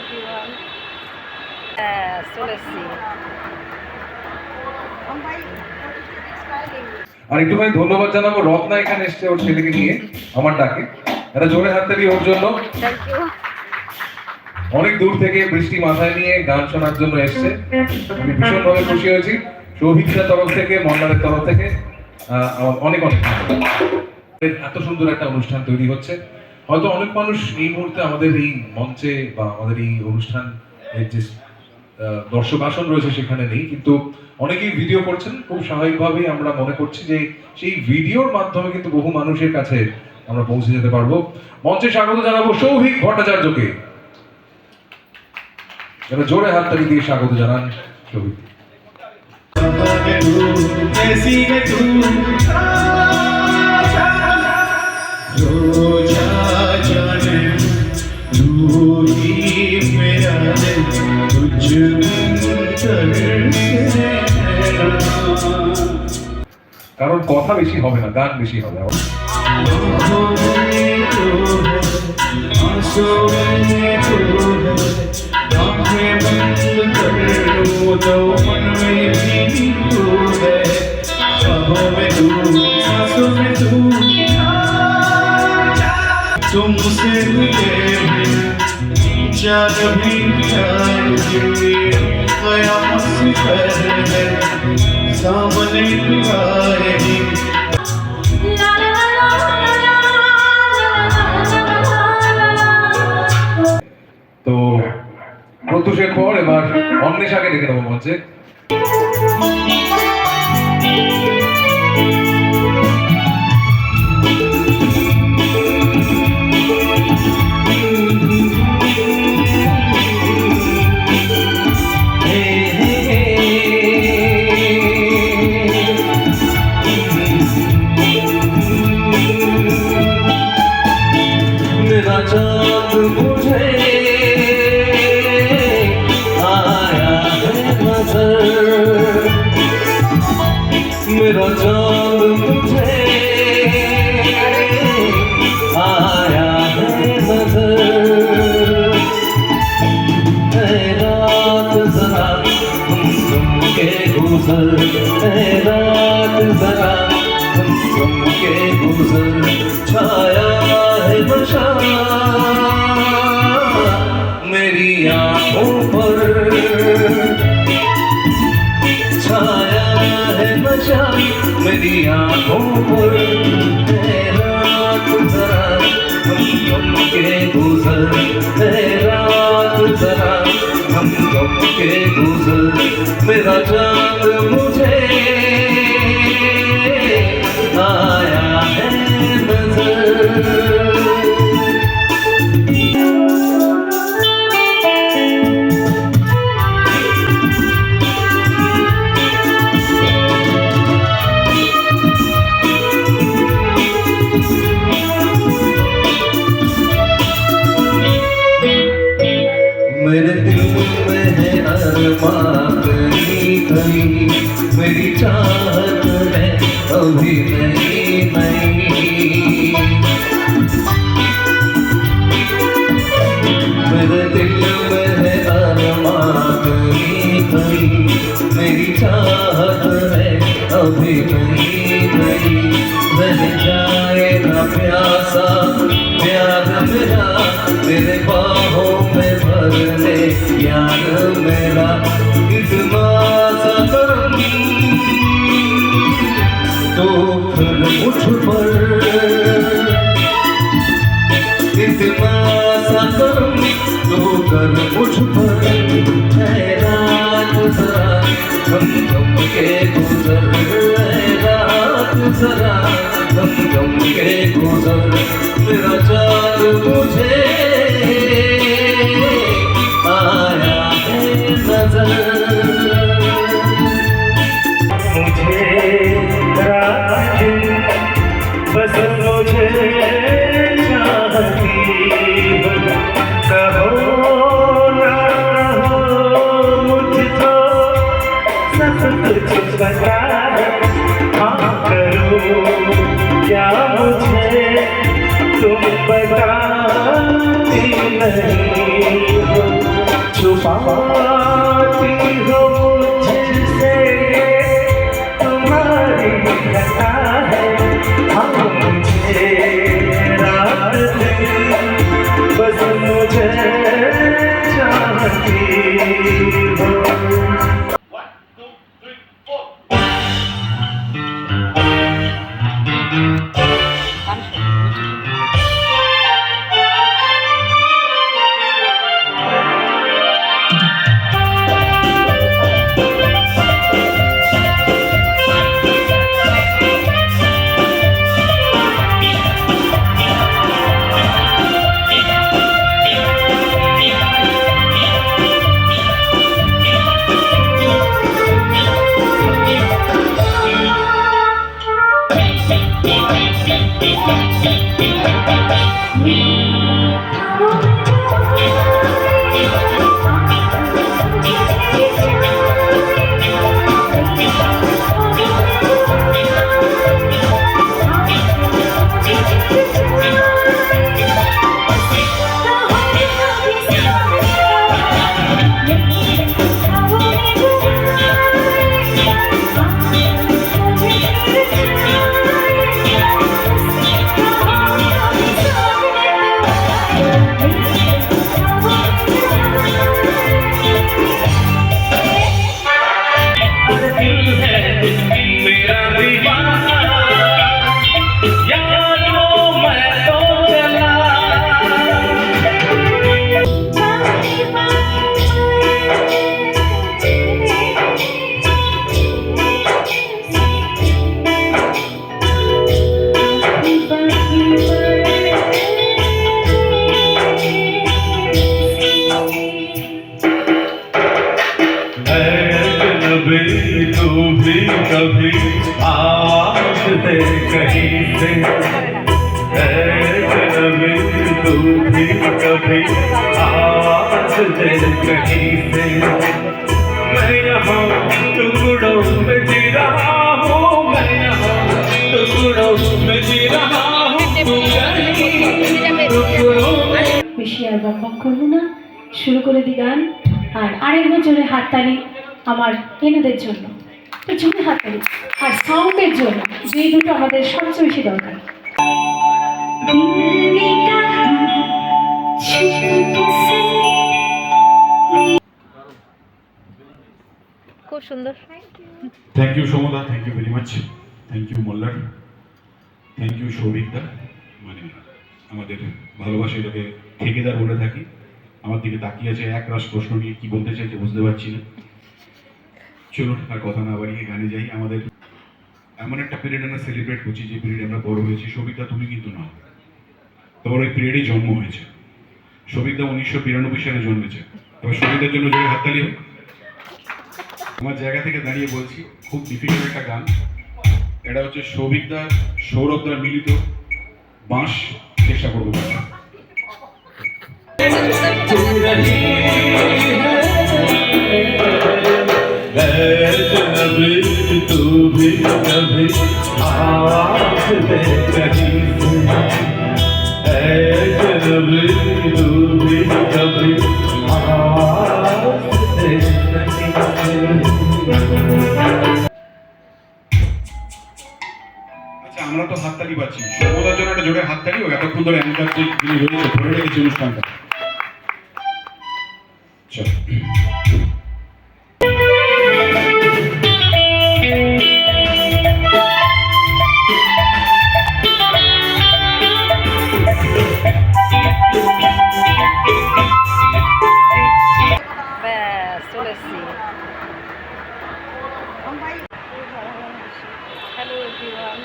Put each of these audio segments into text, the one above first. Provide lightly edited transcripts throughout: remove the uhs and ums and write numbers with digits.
Everyone. চলে এসেছি। আর একটু ভাই ধন্যবাদ জানাবো রত্না এখানে এসছে ওর ছেলেকে নিয়ে আমার ডাকে। এটা জোরে হাততালি ওর জন্য। Thank you. অনেক দূর থেকে বৃষ্টি মাথায় নিয়ে গান শোনার জন্য এসছে। আমি ভীষণভাবে খুশি হয়েছি। সৌভিকদার তরফ থেকে, মন্ডলের তরফ থেকে আমার অনেক অনেক এত সুন্দর একটা অনুষ্ঠান তৈরি হচ্ছে। হয়তো অনেক মানুষ এই মুহূর্তে আমাদের এই মঞ্চে বা আমাদের এই অনুষ্ঠান যে দর্শক আসন রয়েছে সেখানে নেই, কিন্তু অনেকেই ভিডিও করছেন। খুব স্বাভাবিকভাবেই আমরা মনে করছি যে সেই ভিডিওর মাধ্যমে কিন্তু বহু মানুষের কাছে আমরা পৌঁছে যেতে পারবো। মঞ্চে স্বাগত জানাবো সৌভিক ভট্টাচার্যকে। জোরে হাততালি দিয়ে স্বাগত জানান সৌভিক। কারণ কথা বেশি হবে না, গান বেশি হবে। तुमसे मिले जब भी कयामत से पहले सामने आएगी। তো প্রত্যুষের পর এবার অন্বেষাকে ডেকে দেবো মঞ্চে। मेरा चाँद मुझे आया है नजर, मेरा चाँद मुझे आया है नजर। रात जरा हम के गुजर, रात जरा हम के गुजर, छाया है नशा मेरी आँखों पर, छाया है नशा मेरी आँखों पर। रात जरा हम के गुजर, रात जरा हम के गुजर, मेरा चाँद मुझे आया है नजर। मेरे दिल में है अरमान कहीं कहीं, मेरी चाहत है अभी नहीं नहीं। मेरे दिल में है अरमान कहीं कहीं, मेरी चाहत है अभी नहीं नहीं। रह जाए ना प्यासा प्यार मेरा, मेरे बाहों में भर ले यार मेरा। इतना सा करम तो फिर मुझ पर, इतना सा करम तो कर मुझ पर। रात जरा हम के गुजर, रात जरा हम के गुजर, मेरा चाँद मुझे आया है नजर। मुझे रात बस मुझे चाहती कहो ना कहो मुझको सब कुछ बता। हाँ करो क्या मुझे तुम बता। पाती हो मुझसे तुम्हारी खता है हाँ मुझे रात दिन बस मुझे चाहती हो গান শোনো। तू भी कभी आवाज दे कहीं से कभी तू भी कभी आवाज दे कहीं से मैं यहाँ टुकड़ों में जी रहा हूँ मैं यहाँ टुकड़ों में जी रहा हूँ तू कहीं टुकड़ों में বেশি আর বকবক করবো না, শুরু করে দি গান। আর আরেকবার জোরে হাততালি আমার এনাদের জন্য, তো জোরে হাততালি আর সাউন্ডের জন্য, যে দুটো আমাদের সবচেয়ে বেশি দরকার। দিল্লি কা ছুপকে খুব সুন্দর। থ্যাংক ইউ সমদা, thank you very much, thank you মোল্লার, থ্যাংক ইউ সৌভিকদা। মানে আমাদের ভালোবাসা এটাকে ঠেকেদার বলে থাকি। আমার দিকে তাকিয়ে আছে এক রাশ প্রশ্ন নিয়ে, কি বলতে চাইছে বুঝতে পারছি না। চলুন আর কথা না বাড়িয়ে গানে যাই। আমাদের এমন একটা পিরিয়ড আমরা সেলিব্রেট করছি যে পিরিয়ড আমরা বড় হয়েছি। সৌভিকদা তুমি কিন্তু নাও, তোমার ওই পিরিয়ডেই জন্ম হয়েছে। সৌভিকদা 1992 সালে জন্মেছে। তবে সৌভিকদার জন্য জোরে হাততালি হোক। আমার জায়গা থেকে দাঁড়িয়ে বলছি, খুব ডিফিকাল্ট একটা গান এটা। হচ্ছে সৌভিকদা সৌরভদার মিলিত বাঁশ। চেষ্টা করবো तू भी कभी आवाज दे कहीं से तू भी कभी आवाज दे कहीं আচ্ছা, আমরা তো হাততালি পাচ্ছি। সমদার জন্য একটা জোরে হাততালি হোক। এতক্ষণ ধরে অ্যাঙ্কার যিনি রয়েছে ধরে রেখেছে অনুষ্ঠানটা। চল ব্যাস চলে এসছি। হ্যালো এভরিওয়ান,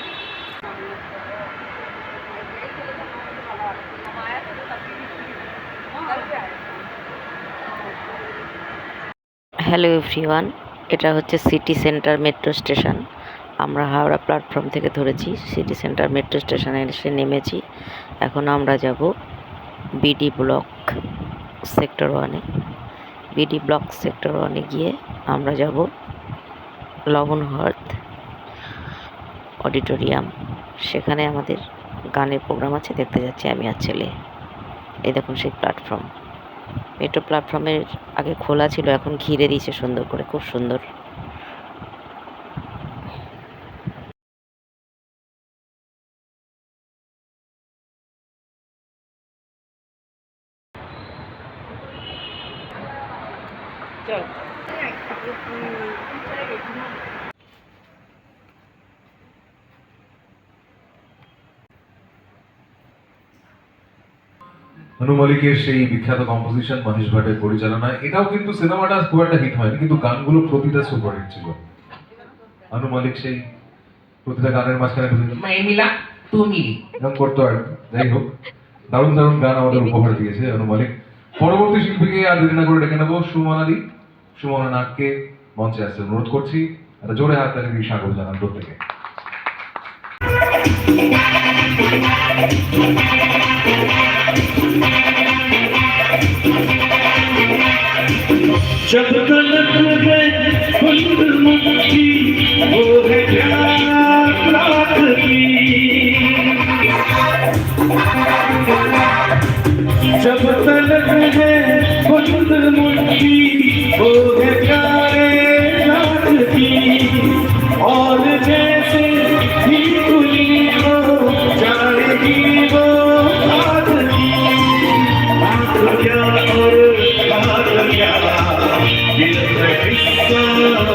হ্যালো এভরিওয়ান, এটা হচ্ছে সিটি সেন্টার মেট্রো স্টেশন। আমরা হাওড়া প্ল্যাটফর্ম থেকে ধরেছি, সিটি সেন্টার মেট্রো স্টেশনে এসে নেমেছি। এখন আমরা যাব বিডি ব্লক সেক্টর 1-এ। বিডি ব্লক সেক্টর 1-এ গিয়ে আমরা যাব লবণহাট অডিটোরিয়াম। সেখানে আমাদের গানের প্রোগ্রাম আছে, দেখতে যাচ্ছি আমি আর ছেলে। এই দেখুন সেই প্ল্যাটফর্ম। মেট্রো প্ল্যাটফর্মের আগে খোলা ছিল, এখন ঘিরে দিয়েছে সুন্দর করে, খুব সুন্দর। অনু মালিকের সেই বিখ্যাত কম্পোজিশন মহেশ ভাটের পরিচালনায়, এটাও কিন্তু সিনেমাটা খুব একটা হিট হয়নি, কিন্তু গানগুলো প্রতিটা সুপারহিট ছিল। অনু মালিক সেই প্রতিটা গানের মাঝখানে মিলা তু মিলি এরকম করতো আর যাই হোক, দারুণ দারুণ গান আমাদের উপহার দিয়েছে অনু মালিক। পরবর্তী শিল্পীকে আর দেরি না করে ডেকে নেবো সুমনা দি। সুমনা নাগকে মঞ্চে আসতে অনুরোধ করছি, একটা জোরে হাত তালি দিয়ে স্বাগত জানান প্রত্যেকে। जब तलक है फुल मुट्ठी वो है प्यार रात की, जब तलक है फुल मुट्ठी वो है प्यारे रात की, और जैसे ही खुली हो जाएगी वो रात की। बात क्या और बात क्या ये किस्सा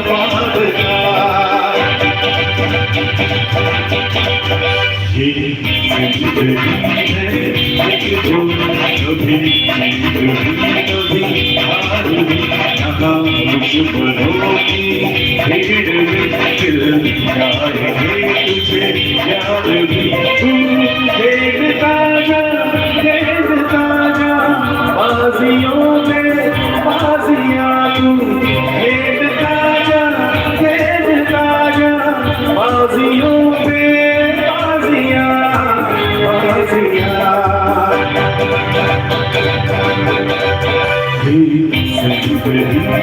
बात का, ये जिंदगी है एक जो कभी हार भी यहाँ दुश्मनों की भीड़ में खिल जाएंगे तुझे यार भी। तू देखता जा बाजियों में बाजियां, तू देखता जा बाजियों में बाजियां बाजियां। जिंदगी है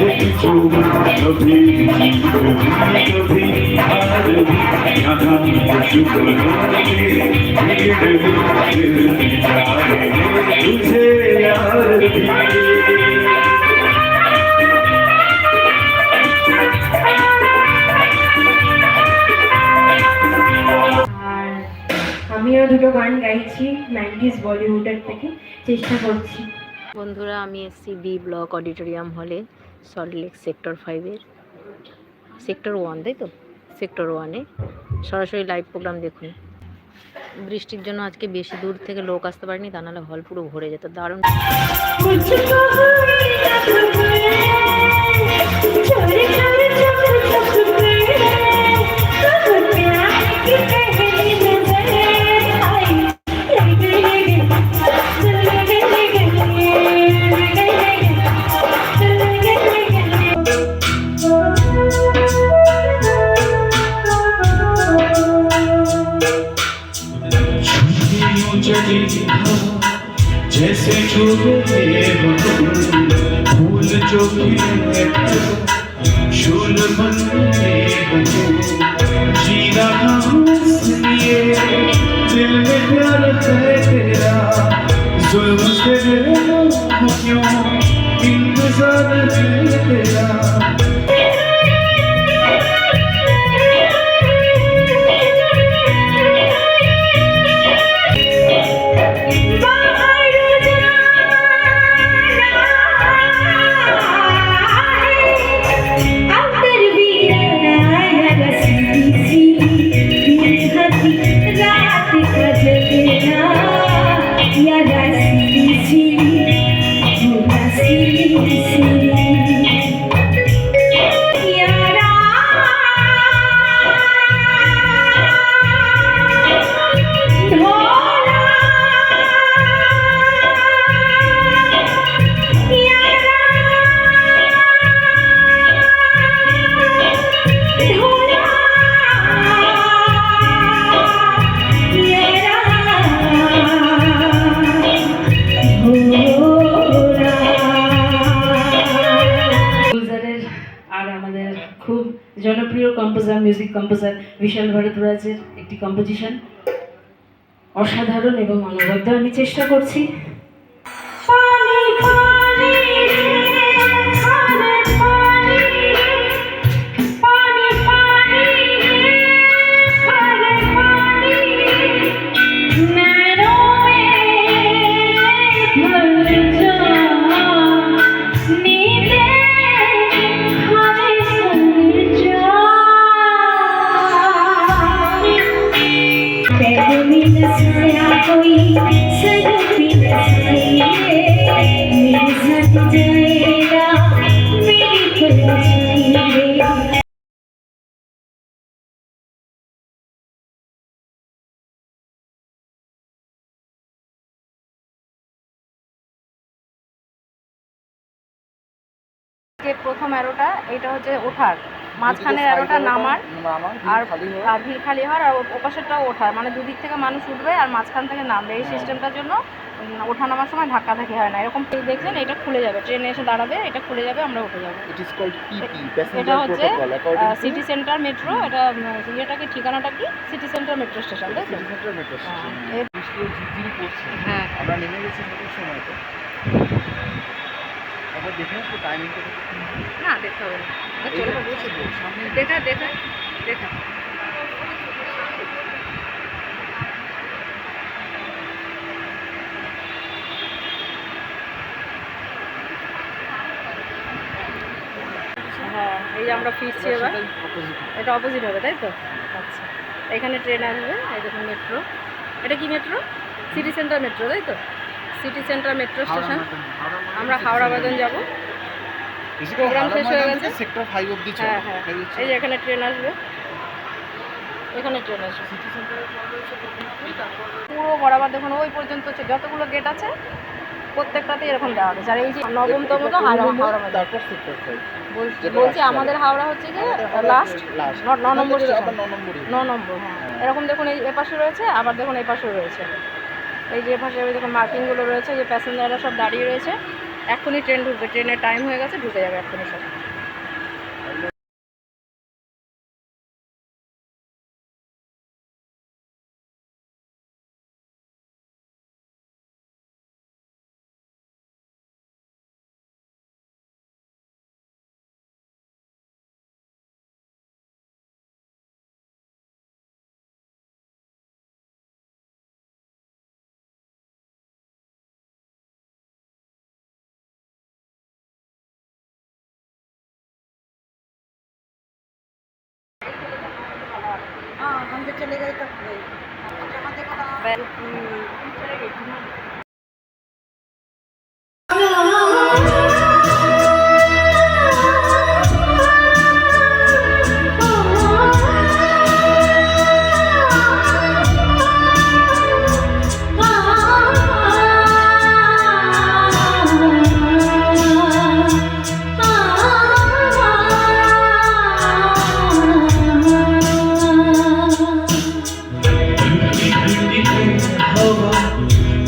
एक जो कभी कभी हार भी यहाँ दुश्मनों की भीड़ में खिल जाएंगे तुझे यार भी। আর আমিও দুটো গান গাইছি 90s বলিউডের থেকে, চেষ্টা করছি। বন্ধুরা, আমি এসেছি বি ব্লক অডিটোরিয়াম হলে, সল্টলেক সেক্টর 5-এর সেক্টর 1, তাই তো সেক্টর 1-এ সরাসরি লাইভ প্রোগ্রাম দেখুন। বৃষ্টির জন্য আজকে বেশি দূর থেকে লোক আসতে পারেনি, তা নাহলে হল পুরো ভরে যেত। দারুণ। जैसे चूहे फूल जो शूल बनते जी रहा इसलिए दिल में प्यार है तेरा, जुल्म तेरे क्यों इंतजार है तेरा। খুব জনপ্রিয় কম্পোজার, মিউজিক কম্পোজার বিশাল ভরদ্বাজের একটি কম্পোজিশন, অসাধারণ এবং অনবদ্য। আমি চেষ্টা করছি। পানি থেকে প্রথম অ্যারোটা এটা হচ্ছে ওঠার, মাঝখানের অ্যারোটা নামার, আর আর ভিড় খালি হওয়ার, আর ওপাশেরটাও ওঠার, মানে দুদিক থেকে মানুষ উঠবে আর মাঝখান থেকে নামবে। এই সিস্টেমটার জন্য ওঠা নামার সময় ধাক্কাধাক্কি হয় না। এরকম দেখছেন, এটা খুলে যাবে, ট্রেনে এসে দাঁড়াবে, এটা খুলে যাবে, আমরা উঠে যাবো। এটা হচ্ছে সিটি সেন্টার মেট্রো। এটা ইয়েটাকে ঠিকানাটা কি, সিটি সেন্টার মেট্রো স্টেশন, তাই তো? হ্যাঁ, আমরা নেমে গেছি কত সময় তো আবার দেখে আসবো টাইমিংটা না দেখতে হবে না, চলে যাবো সামনে, দেখা দেখা দেখা। হ্যাঁ, এই যে আমরা ফিরছি এবার, এটা অপোজিট হবে, তাই তো? আচ্ছা, এখানে ট্রেন আসবে, এই দেখুন মেট্রো। এটা কি মেট্রো? সিটি সেন্টার মেট্রো, তাই তো? City centre metro station. আমরা হাওড়া বাদন যাব। প্রোগ্রাম শেষ হয়ে গেছে, সেক্টর 5 অবধি চলে। হ্যাঁ হ্যাঁ, এই যে এখানে ট্রেন আসবে, এখানে ট্রেন আসবে পুরো বরাবর। দেখুন ওই পর্যন্ত যতগুলো গেট আছে প্রত্যেকটাতে এরকম দেওয়া আছে। আর এই যে নবমতম তো হাওড়া বাজার, তারপর সেক্টর 5 বলছি আমাদের হাওড়া হচ্ছে যে লাস্ট 9 নম্বর স্টেশন, 9 নম্বর। হ্যাঁ, এরকম দেখুন এই এপাশে রয়েছে, আবার দেখুন এই পাশেও রয়েছে। এই যে এপাশে দেখুন মার্কিংগুলো রয়েছে, যে প্যাসেঞ্জাররা সব দাঁড়িয়ে রয়েছে। এখনই ট্রেন ঢুকবে, ট্রেনের টাইম হয়ে গেছে, ঢুকে যাবে এক্ষুনি সব।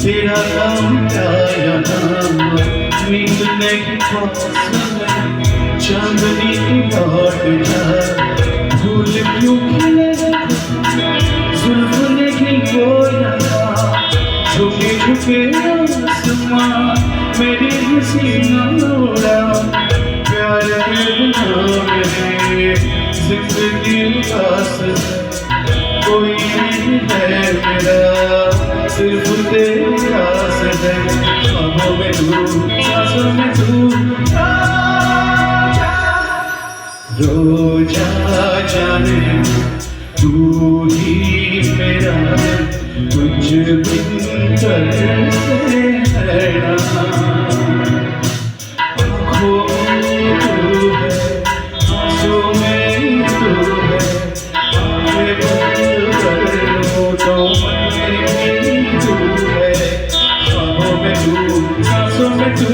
तेरा काम क्या यहाँ मिलने की ख्वाहिश में चांदनी की लौट जा भूल क्यों खिले जुल्फ नहीं बोया झुके झुके आसमां मेरी हसीना उड़ा प्यार के बिना मेरे जिंदगी उदास कोई नहीं है मेरा सिर्फ तेरी आस है ख्वाबों में तू सांसों में तू रोजा जाने तू ही मेरा तुझ बिन तरसे है ना आँखों में तू है आंसू में तू है आँखें बंद कर लो तो मन में तू है ख्वाबों में तू सांसों में तू